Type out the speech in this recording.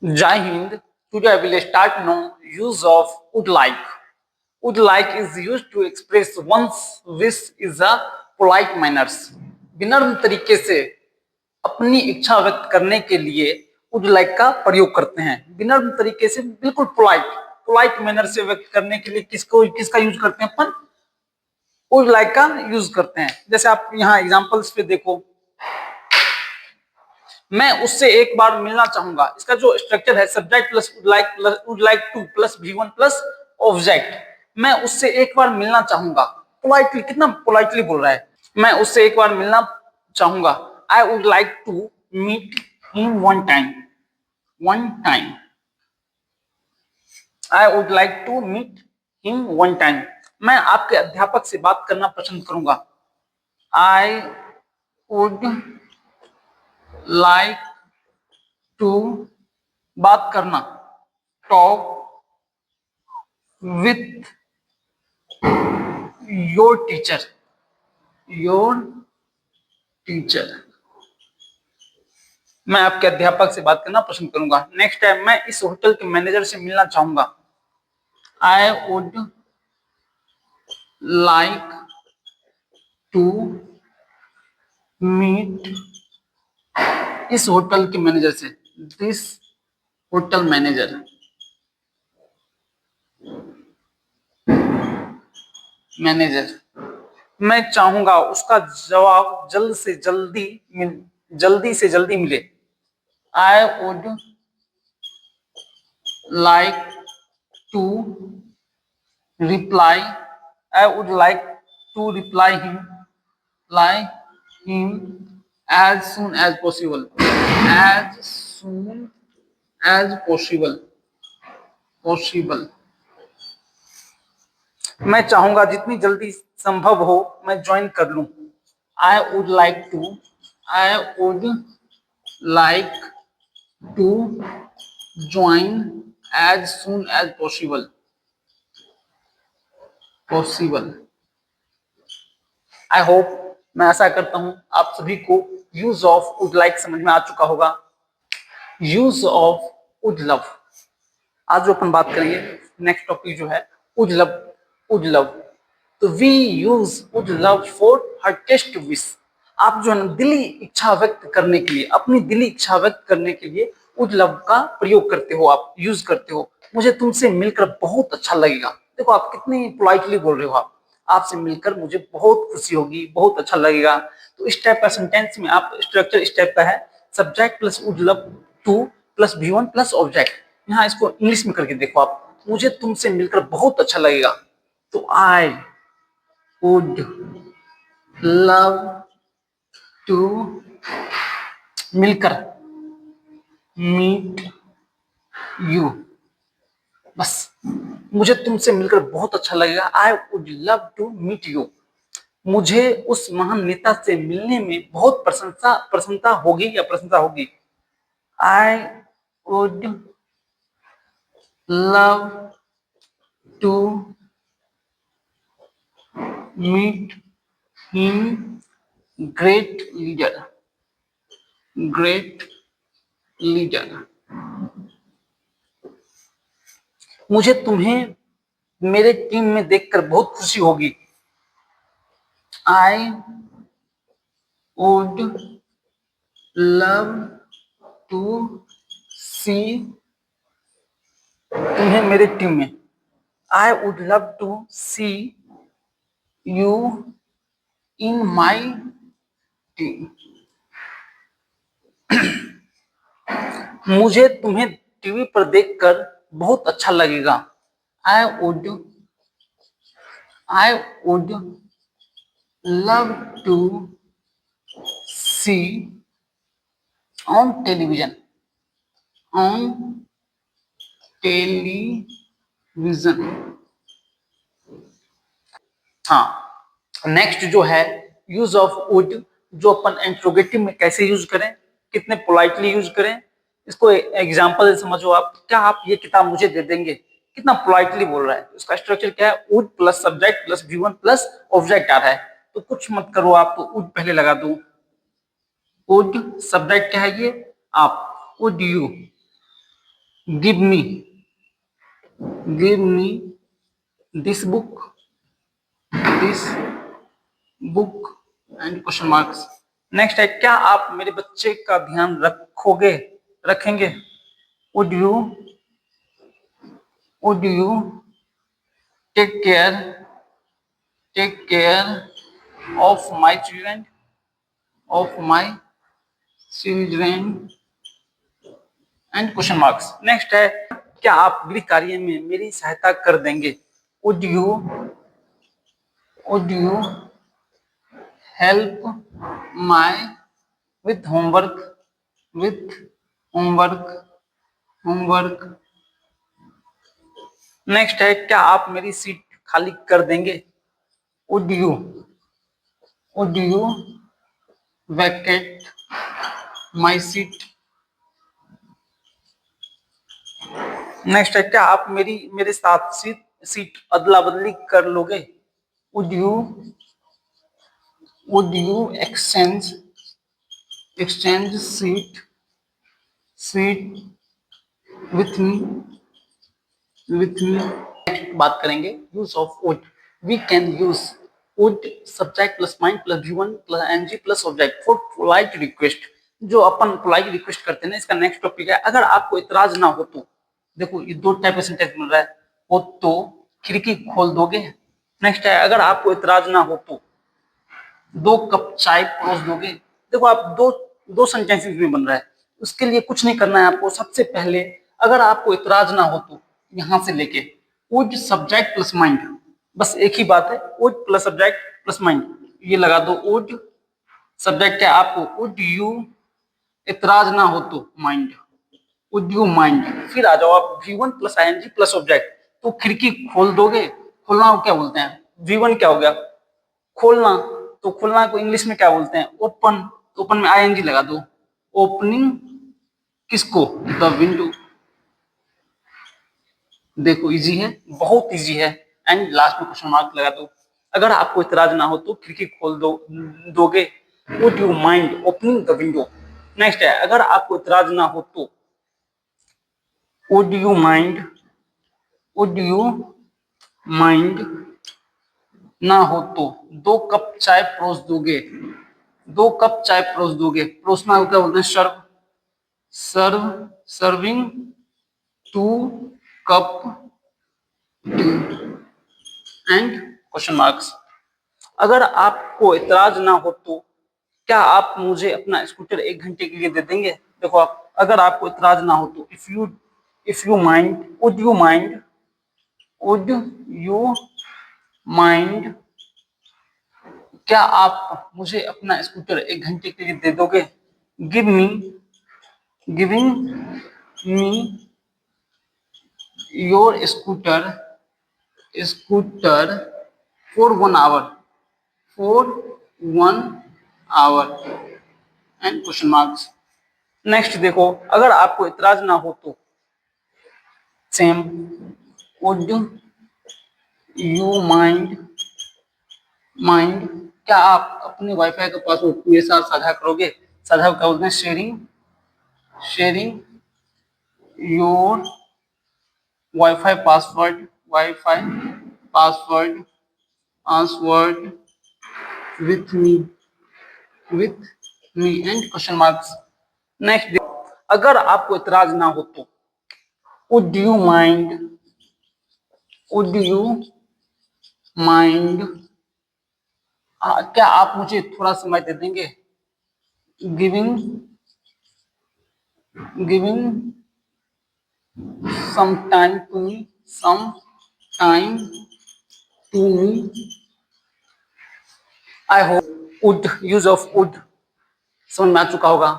Jai Hind. Today I will start now use of would like. Would like is used to express one's wish is a polite manners. विनम्र तरीके से अपनी इच्छा व्यक्त करने के लिए would like का प्रयोग करते हैं। विनम्र तरीके से बिल्कुल पोलाइट मैनर से व्यक्त करने के लिए किसका यूज करते हैं अपन? would like का यूज करते हैं। जैसे आप यहाँ एग्जांपल्स पे देखो, मैं उससे एक बार मिलना चाहूंगा। इसका जो स्ट्रक्चर है subject plus would like two plus V1 प्लस ऑब्जेक्ट। मैं उससे एक बार मिलना चाहूंगा। पोलाइटली, कितना पोलाइटली बोल रहा है, मैं उससे एक बार मिलना चाहूंगा। I would like to meet him one time. I would like to meet him one time. मैं आपके अध्यापक से बात करना पसंद करूंगा। आई वुड लाइक टू बात करना, टॉक विथ योर टीचर। मैं आपके अध्यापक से बात करना पसंद करूंगा। नेक्स्ट टाइम मैं इस होटल के मैनेजर से मिलना चाहूंगा। I would like to meet इस होटल के मैनेजर से, दिस होटल मैनेजर। मैं चाहूंगा उसका जवाब जल्दी से जल्दी मिले। I would like to reply him as soon as possible. मैं चाहूंगा जितनी जल्दी संभव हो मैं ज्वाइन कर लूं। I would like to join as soon as possible. I hope, मैं आशा करता हूं आप सभी को यूज ऑफ वुड लाइक समझ में आ चुका होगा। यूज ऑफ वुड लव, आज जो अपन बात करेंगे नेक्स्ट टॉपिक जो है वुड लव। तो we use would love for heartiest wish. आप जो है ना दिली इच्छा व्यक्त करने के लिए, अपनी दिली इच्छा व्यक्त करने के लिए वुड लव का प्रयोग करते हो, आप यूज करते हो। मुझे तुमसे मिलकर बहुत अच्छा लगेगा। देखो आप कितनी पोलाइटली बोल रहे हो। आप आपसे मिलकर मुझे बहुत खुशी होगी, बहुत अच्छा लगेगा। तो इस टाइप का सेंटेंस में आप स्ट्रक्चर इस टाइप का है, subject plus would love two plus V1 प्लस ऑब्जेक्ट। यहाँ इसको इंग्लिश में करके देखो आप, मुझे तुमसे मिलकर बहुत अच्छा लगेगा। तो आई वुड लव टू मिलकर मीट यू। बस, मुझे तुमसे मिलकर बहुत अच्छा लगेगा। I would love to meet you. मुझे उस महान नेता से मिलने में बहुत प्रसन्नता होगी। I would love to meet him, great leader. मुझे तुम्हें मेरे टीम में देखकर बहुत खुशी होगी। I would love to see तुम्हें मेरे टीम में। I would love to see you in my team. मुझे तुम्हें टीवी पर देखकर बहुत अच्छा लगेगा। I would love to see on television. हाँ, नेक्स्ट जो है यूज ऑफ वुड, जो अपन इंट्रोगेटिव में कैसे यूज करें, कितने पोलाइटली यूज करें, इसको एग्जांपल से समझो आप। क्या आप ये किताब मुझे दे देंगे, कितना पोलाइटली बोल रहा है। उसका स्ट्रक्चर क्या है, would plus subject plus V1 प्लस ऑब्जेक्ट आ रहा है। तो कुछ मत करो आप, तो वुड पहले लगा दो। वुड सब्जेक्ट क्या है ये, आप। Would you give me this book and question marks. Next है, क्या आप मेरे बच्चे का ध्यान रखेंगे? Would you take care of my children and question marks. Next है, क्या आप गृह कार्य में मेरी सहायता कर देंगे? Would you help my with homework. Next है, क्या आप मेरी सीट खाली कर देंगे? Would you Venkat my seat. Next है, क्या आप मेरे साथ सीट अदला बदली कर लोगे? Would you exchange seat with me. बात करेंगे use of would. We can use would subject plus mind plus V1 plus ing plus object for polite request. जो अपन पोलाइट रिक्वेस्ट करते हैं ना, इसका नेक्स्ट टॉपिक है, अगर आपको इतराज ना हो तो। देखो ये दो टाइप का सेंटेंस मिल रहा है, वो तो खिड़की खोल दोगे। नेक्स्ट है, अगर आपको इतराज ना हो तो 2 कप चाय परोस दोगे। देखो आप दो सेंटेंसेस में बन रहा है, उसके लिए कुछ नहीं करना है आपको। सबसे पहले अगर आपको इतराज ना हो तो यहां से लेके वुड सब्जेक्ट प्लस माइंड, बस एक ही बात है, would plus subject plus mind, ये लगा दो। वुड सब्जेक्ट है आपको, वुड यू इतराज ना हो तो माइंड, वुड यू माइंड। फिर आ जाओ आप V1 plus ING plus object, तो खिड़की खोल दोगे। खोलना को क्या बोलते हैं? V1 क्या हो गया? खोलना। तो खोलना को इंग्लिश में क्या बोलते हैं? ओपन। तो ओपन में ING लगा दो। ओपनिंग किसको? The window. देखो इजी है, बहुत इजी है। एंड लास्ट में क्वेश्चन मार्क लगा दो। अगर आपको इतराज ना हो तो खिड़की खोल दोगे। Would you mind opening the window. Next है, अगर आपको इतराज ना हो तो वुड यू माइंड ना हो तो 2 कप चाय परोस दोगे। 2 कप चाय परोस दोगे। परोसना को क्या बोलते हैं? Serving 2 cup and question marks. अगर आपको इतराज ना हो तो क्या आप मुझे अपना स्कूटर 1 घंटे के लिए दे देंगे? देखो आप, अगर आपको इतराज ना हो तो if you mind would you mind, क्या आप मुझे अपना स्कूटर 1 घंटे के लिए दे दोगे? Giving me your scooter for 1 our and question marks. Next देखो, अगर आपको इतराज ना हो तो सेम, वुड यू माइंड, क्या आप अपने वाईफाई का पासवर्ड मेरे साथ साझा करोगे? साझा क्या बोलते हैं? Sharing your wifi password with me and question marks. Next, अगर आपको इतराज ना हो तो वुड यू माइंड, क्या आप मुझे थोड़ा समय दे देंगे? Giving some time to me. I hope would use of would समझ में आ चुका होगा।